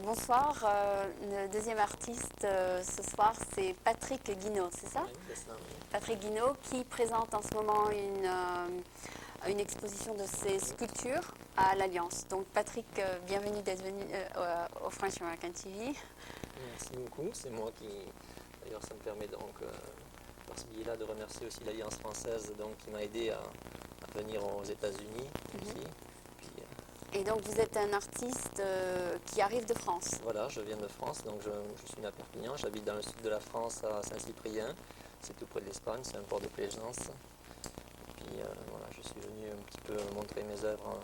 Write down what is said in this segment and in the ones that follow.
Bonsoir, le deuxième artiste ce soir c'est Patrick Guinaud, c'est ça? Oui, c'est ça, oui. Patrick Guinaud qui présente en ce moment une exposition de ses sculptures à l'Alliance. Donc Patrick, bienvenue d'être venu au French American TV. Merci beaucoup, c'est moi qui, d'ailleurs ça me permet donc par ce biais-là de remercier aussi l'Alliance française donc, qui m'a aidé à venir aux États-Unis ici. Puis, Et donc vous êtes un artiste qui arrive de France. voilà, je viens de France, donc je suis né à Perpignan, j'habite dans le sud de la France à Saint-Cyprien, c'est tout près de l'Espagne, c'est un port de plaisance. Puis voilà, je suis venu un petit peu montrer mes œuvres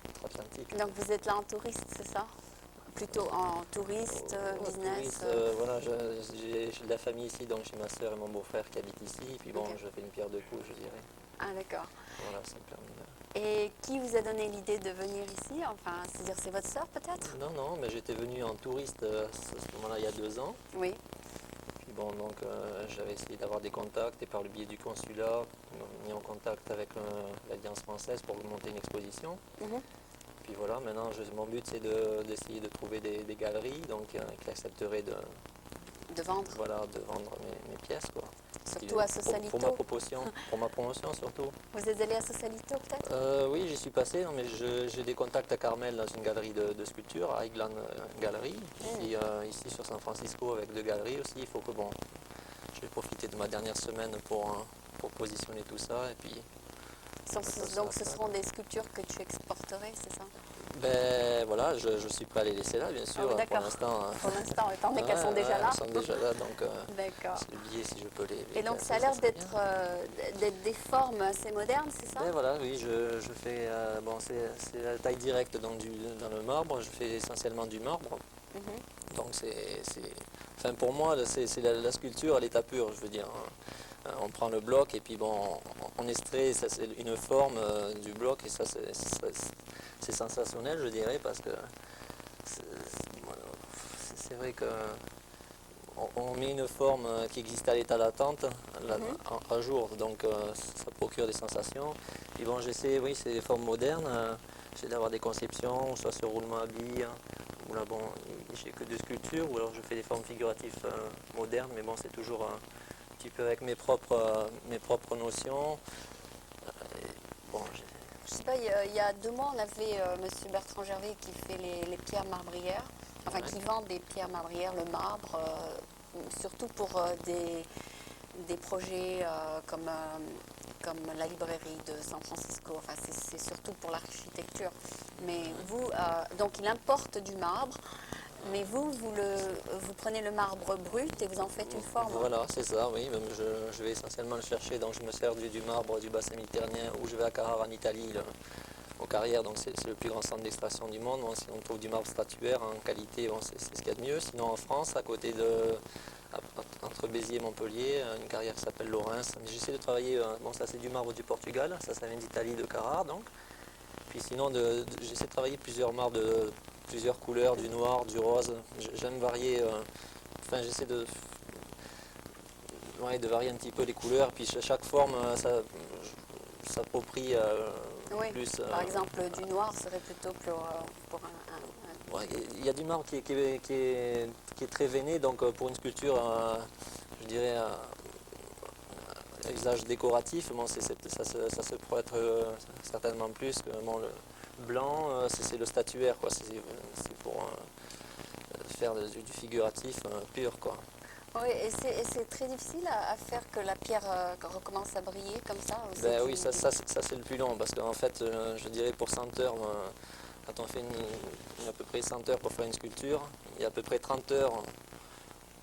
outre-Atlantique. Donc vous êtes là en touriste, c'est ça? Plutôt en touriste, business. Touriste, voilà, j'ai de la famille ici, donc j'ai ma soeur et mon beau-frère qui habitent ici, et puis bon, Ok. je fais une pierre deux coups, je dirais. Ah d'accord. Voilà, ça me permet de... Et qui vous a donné l'idée de venir ici? Enfin, c'est-à-dire c'est votre sœur peut-être? Non, non, mais j'étais venu en touriste à ce moment-là il y a 2 ans. Oui. Puis bon, donc j'avais essayé d'avoir des contacts et par le biais du consulat, ils m'ont mis en contact avec l'Alliance française pour monter une exposition. Mhm. Puis voilà, maintenant mon but c'est d'essayer de trouver des galeries donc, qui accepteraient De vendre, voilà, de vendre mes pièces. Quoi. surtout à Sausalito. Pour ma promotion surtout. Vous êtes allé à Sausalito peut-être? Oui, j'y suis passé, non, mais j'ai des contacts à Carmel dans une galerie de sculpture, à Highland Gallery. Puis, ici sur San Francisco avec 2 galeries aussi. Il faut que bon, je vais profiter de ma dernière semaine pour positionner tout ça. Et puis, Donc ce seront des sculptures que tu exporterais, c'est ça? ben voilà, je suis prêt à les laisser là, bien sûr. Ah oui, Pour d'accord. l'instant, Pour l'instant, étant donné qu'elles sont déjà là. elles sont déjà là, donc D'accord. c'est le billet si je peux les Et donc placer, ça a l'air serait bien. d'être des formes assez modernes, c'est ça? Et voilà, oui, je fais, bon, c'est la taille directe donc, dans le marbre, je fais essentiellement du marbre. Mhm. Donc enfin pour moi, c'est la sculpture à l'état pur, je veux dire. On prend le bloc et puis bon, on extrait, ça c'est une forme du bloc et ça c'est sensationnel, je dirais, parce que c'est vrai que on met une forme qui existe à l'état d'attente un jour, donc ça procure des sensations. Puis bon, j'essaie, oui, c'est des formes modernes, j'essaie d'avoir des conceptions, soit sur roulement à billes, ou là, bon, j'ai que 2 sculptures, ou alors je fais des formes figuratives modernes, mais bon, c'est toujours un petit peu avec mes propres notions. Bon, Je sais pas, il y a 2 mois, on avait Monsieur Bertrand Gervais qui fait les pierres marbrières, enfin Ouais. qui vend des pierres marbrières, le marbre, surtout pour des projets comme la librairie de San Francisco. Enfin, c'est surtout pour l'architecture. Mais vous, donc il importe du marbre, mais vous prenez le marbre brut et vous en faites une forme. Voilà, c'est ça, oui. Même je vais essentiellement le chercher, donc je me sers du marbre du bassin méditerranéen, où je vais à Carrare en Italie, aux Carrières, donc c'est le plus grand centre d'extraction du monde. Bon, si on trouve du marbre statuaire en qualité, bon, c'est ce qu'il y a de mieux. Sinon en France, entre Béziers et Montpellier, une carrière qui s'appelle Lorens. Mais j'essaie de travailler, bon ça c'est du marbre du Portugal, ça vient d'Italie, de Carrare donc. Puis sinon j'essaie de travailler plusieurs marbres de plusieurs couleurs, du noir, du rose. J'aime varier, enfin j'essaie ouais, de varier un petit peu les couleurs. Puis chaque forme, ça s'approprie Oui, plus. par exemple, du noir serait plutôt pour Ouais, il y a du marbre qui est très veiné, donc pour une sculpture, je dirais, à usage décoratif, bon, ça se pourrait être certainement plus que bon, le blanc, c'est le statuaire, quoi. C'est pour faire du figuratif pur, quoi. Oui, et c'est très difficile à faire que la pierre recommence à briller comme ça. Ou Ben c'est oui, ça c'est le plus long, parce qu'en fait, je dirais pour 100 heures, quand on fait à peu près 100 heures pour faire une sculpture, il y a à peu près 30 heures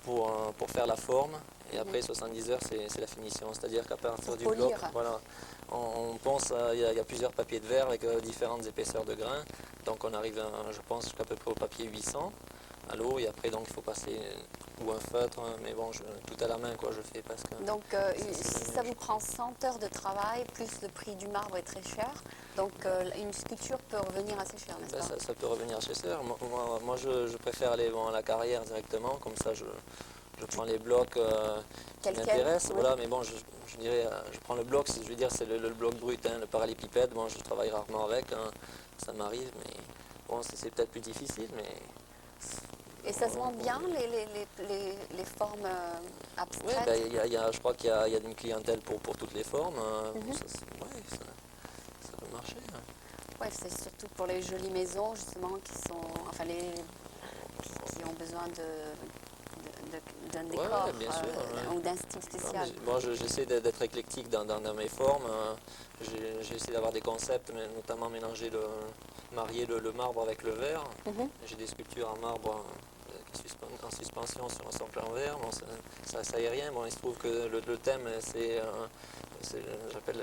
pour faire la forme, et après 70 heures c'est la finition. C'est-à-dire qu'à partir du bloc, polir. voilà, on pense, il y a plusieurs papiers de verre avec différentes épaisseurs de grains, donc on arrive, je pense, jusqu'à peu près au papier 800 à l'eau, et après donc il faut passer ou un feutre, mais bon, tout à la main quoi je fais parce que... Donc, si ça vous prend 100 heures de travail, plus le prix du marbre est très cher, donc une sculpture peut revenir assez cher, n'est-ce Ben, pas? ça peut revenir assez cher. Moi, je préfère aller bon, à la carrière directement, comme ça je prends les blocs qui Quel quel, m'intéressent. oui. Voilà, mais bon, je dirais, je prends le bloc, je veux dire, c'est le bloc brut, hein, le parallépipède. Bon, je travaille rarement avec, hein, ça m'arrive, mais bon, c'est peut-être plus difficile, mais Et ça se vend bien, les formes Oui, abstraites? ben, je crois qu'il y a une clientèle pour toutes les formes. Mhm. Ouais, ça peut marcher, hein. Ouais, c'est surtout pour les jolies maisons, justement, enfin, qui ont besoin d'un décor Ouais, bien sûr. Ouais. ou d'un style Non, mais spécial. moi, j'essaie d'être éclectique dans mes formes. J'ai essayé d'avoir des concepts, mais notamment marier le marbre avec le verre. Mhm. J'ai des sculptures en marbre en suspension sur un socle en verre. Bon, ça aérien. Bon, il se trouve que le thème,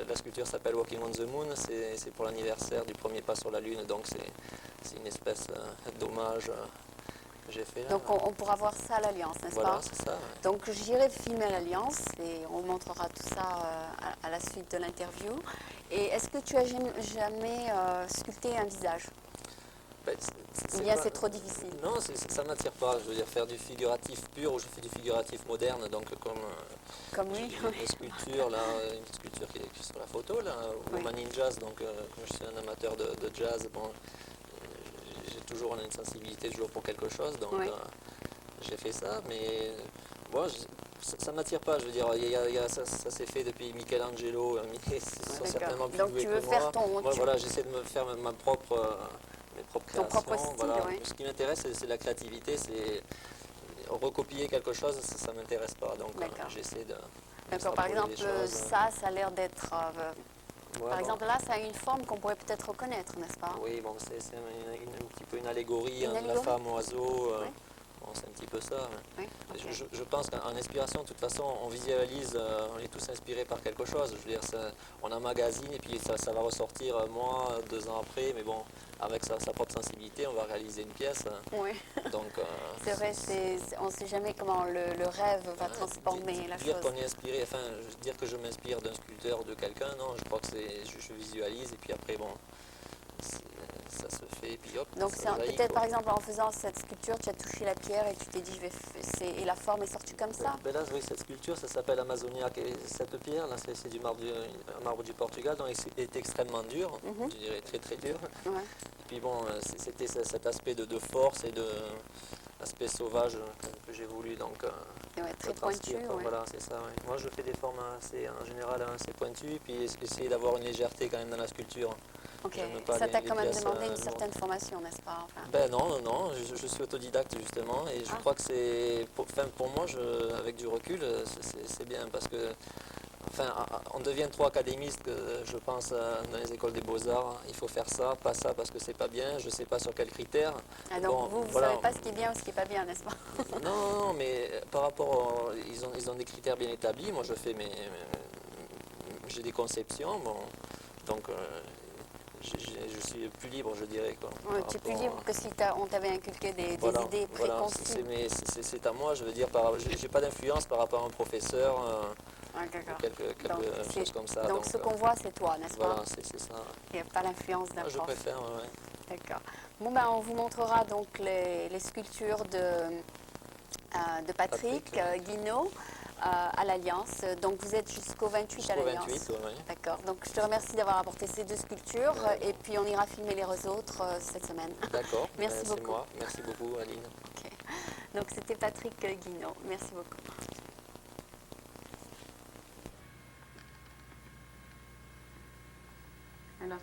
la sculpture s'appelle Walking on the Moon. C'est pour l'anniversaire du premier pas sur la Lune, donc c'est une espèce d'hommage que j'ai fait là. Donc on pourra voir ça à l'Alliance, n'est-ce Voilà, pas? c'est ça. Ouais. Donc j'irai filmer à l'Alliance et on montrera tout ça à la suite de l'interview. Et est-ce que tu as jamais sculpté un visage? Ben, Ou bien c'est trop difficile? Non, ça ne m'attire pas. Je veux dire, faire du figuratif pur ou je fais du figuratif moderne, donc Comme lui? les sculptures, là, une sculpture qui est sur la photo, là, Oui. Woman in Jazz, donc comme je suis un amateur de jazz, bon, j'ai toujours une sensibilité toujours pour quelque chose, donc Oui. j'ai fait ça, mais bon, ça ne m'attire pas, je veux dire, ça s'est fait depuis Michelangelo, ils sont certainement plus Donc doués tu que veux moi. faire Moi, voilà, j'essaie de me faire mes propres ton créations. propre style, Voilà. oui. Ce qui m'intéresse, c'est la créativité, c'est recopier quelque chose, ça ne m'intéresse pas, donc D'accord. j'essaie de D'accord, par exemple, extrapoler les choses. ça a l'air d'être... Ouais, par bon. exemple, là, ça a une forme qu'on pourrait peut-être reconnaître, n'est-ce pas? Oui, bon, c'est un petit peu une allégorie, Une hein, de la allégorie? femme oiseau. Oui. Bon, c'est un petit peu ça. Oui, ok. Je pense qu'en inspiration, de toute façon, on visualise, on est tous inspirés par quelque chose. Je veux dire, on emmagasine et puis ça va ressortir un mois, 2 ans après, mais bon, avec sa propre sensibilité, on va réaliser une pièce. Oui, Donc, c'est vrai, on ne sait jamais comment le rêve va ouais, transformer la dire chose. qu'on est inspiré, enfin, dire que je m'inspire d'un sculpteur ou de quelqu'un, non, je crois que je visualise et puis après, bon, ça se fait et puis hop, Donc ça jaillit, peut-être quoi. par exemple en faisant cette sculpture, tu as touché la pierre et tu t'es dit, et la forme est sortie comme ça? Ben là, oui, cette sculpture, ça s'appelle Amazoniaque. Et cette pierre, là, c'est un marbre du Portugal, donc il est extrêmement dur, Mhm. je dirais très très dur. Ouais. Et puis bon, c'était cet aspect de force et de l'aspect sauvage que j'ai voulu donc Ouais, très transcrire, pointu, quoi. ouais. Voilà, c'est ça. Ouais. Moi, je fais des formes en général assez pointues, puis essayer d'avoir une légèreté quand même dans la sculpture. Ok, J'aime pas ça t'a les quand même pièces, demandé une lourdes. certaine formation, n'est-ce pas? Enfin, Ben non, non, je suis autodidacte justement et je Ah. crois que pour moi, avec du recul, c'est bien parce que, enfin, on devient trop académiste, je pense, dans les écoles des beaux-arts. Il faut faire ça, pas ça parce que c'est pas bien, je sais pas sur quels critères. ah, donc Bon, vous ne voilà. savez pas ce qui est bien ou ce qui n'est pas bien, n'est-ce pas? Non, non, mais par rapport, ils ont des critères bien établis. Moi, j'ai des conceptions, bon, donc je suis plus libre, je dirais, quoi. Ouais, Par tu es plus rapport libre que si on t'avait inculqué des Voilà, idées voilà, préconçues. c'est à moi, je veux dire, j'ai pas d'influence par rapport à un professeur, Ah, ou d'accord. quelque Donc, chose comme ça. donc ce qu'on voit, c'est toi, n'est-ce voilà, pas? c'est ça. Il n'y a pas l'influence d'un Moi, je prof. préfère, ouais. D'accord. Bon, ben, on vous montrera donc les sculptures de Patrick Patrick, ouais. Guinaud à l'Alliance. Donc vous êtes jusqu'au 28 à Jusqu'au l'Alliance. 28, ouais. D'accord. Donc je te remercie d'avoir apporté ces 2 sculptures Ouais. et puis on ira filmer les autres cette semaine. D'accord, Merci c'est beaucoup. moi. Merci beaucoup, Aline. Ok. Donc c'était Patrick Guinaud. Merci beaucoup. Alors,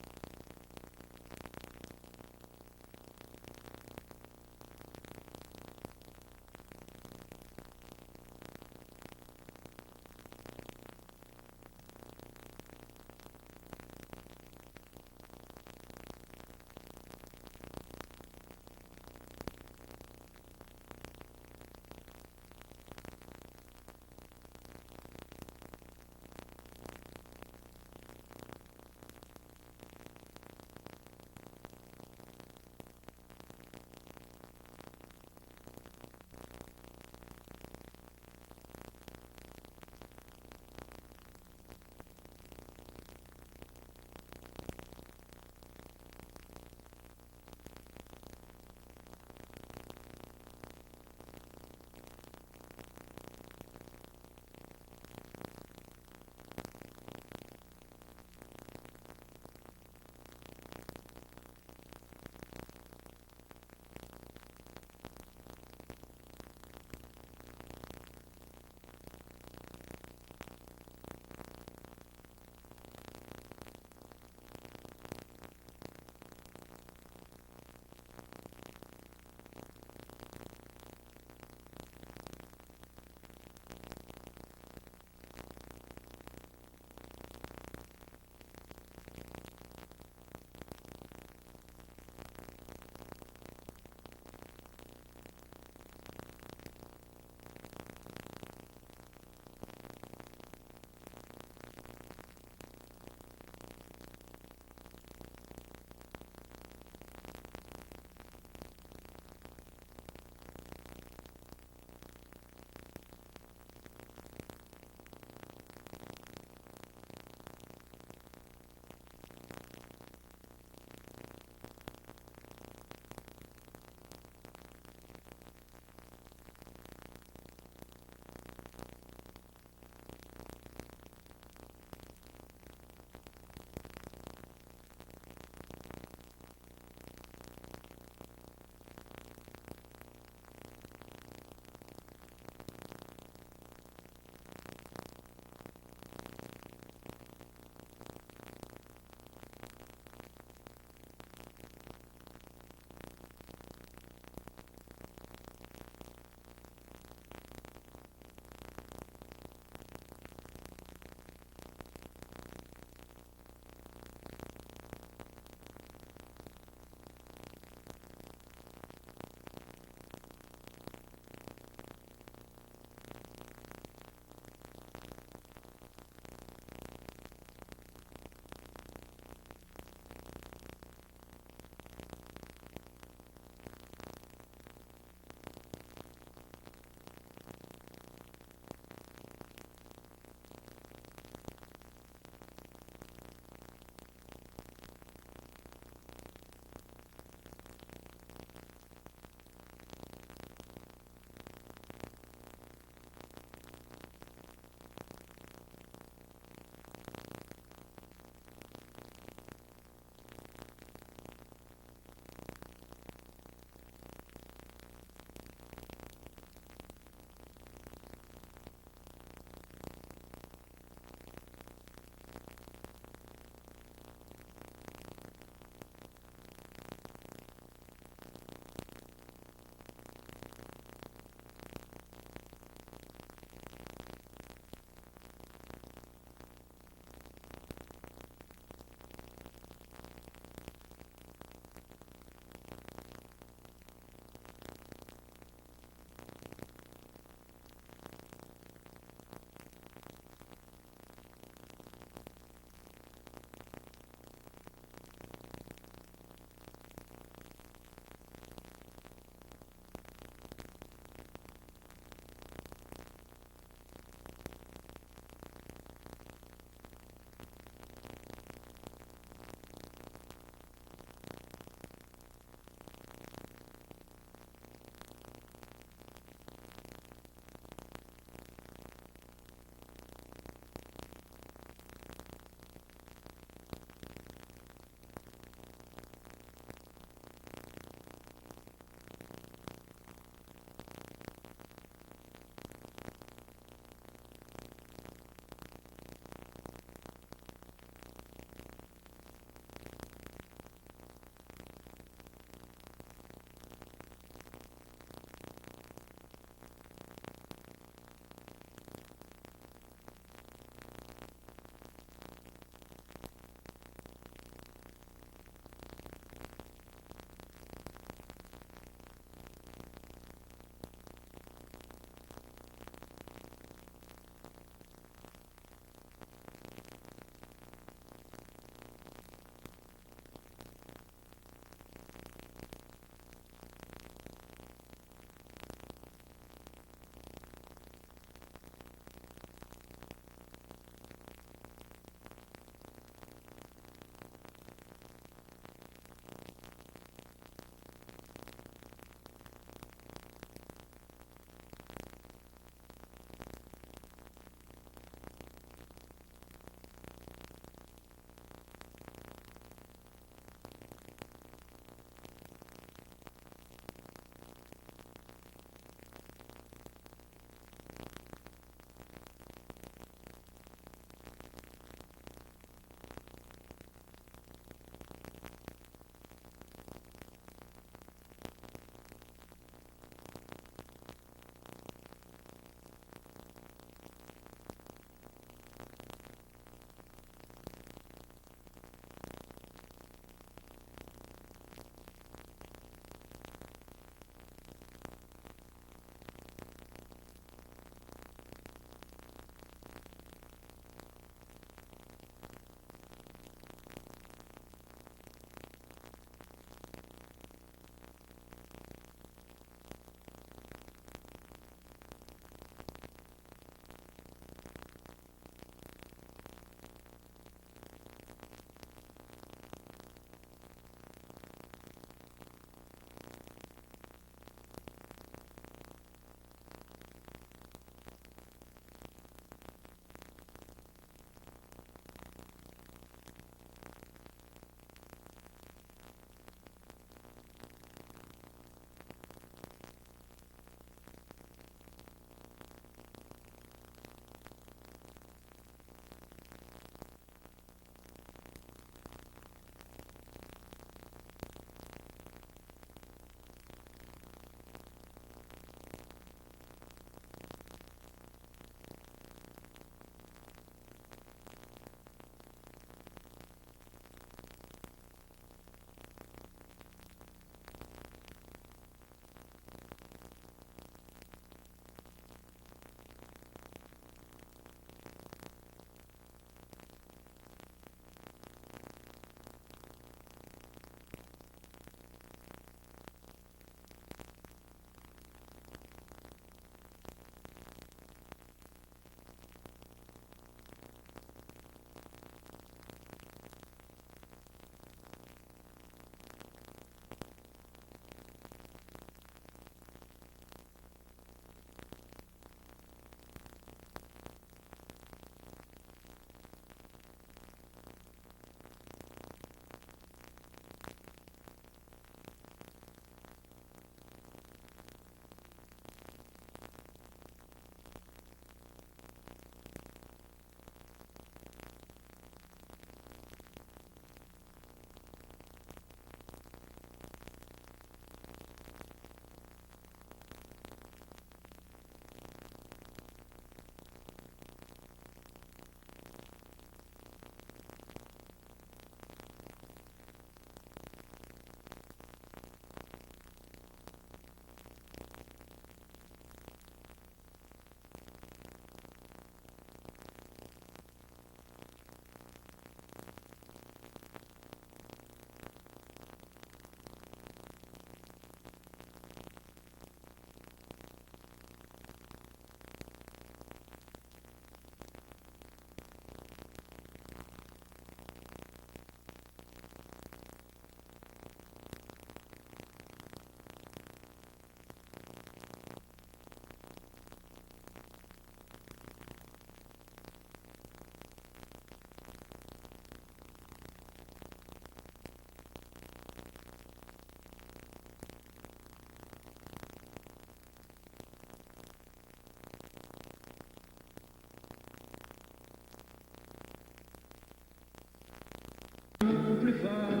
Plus fort.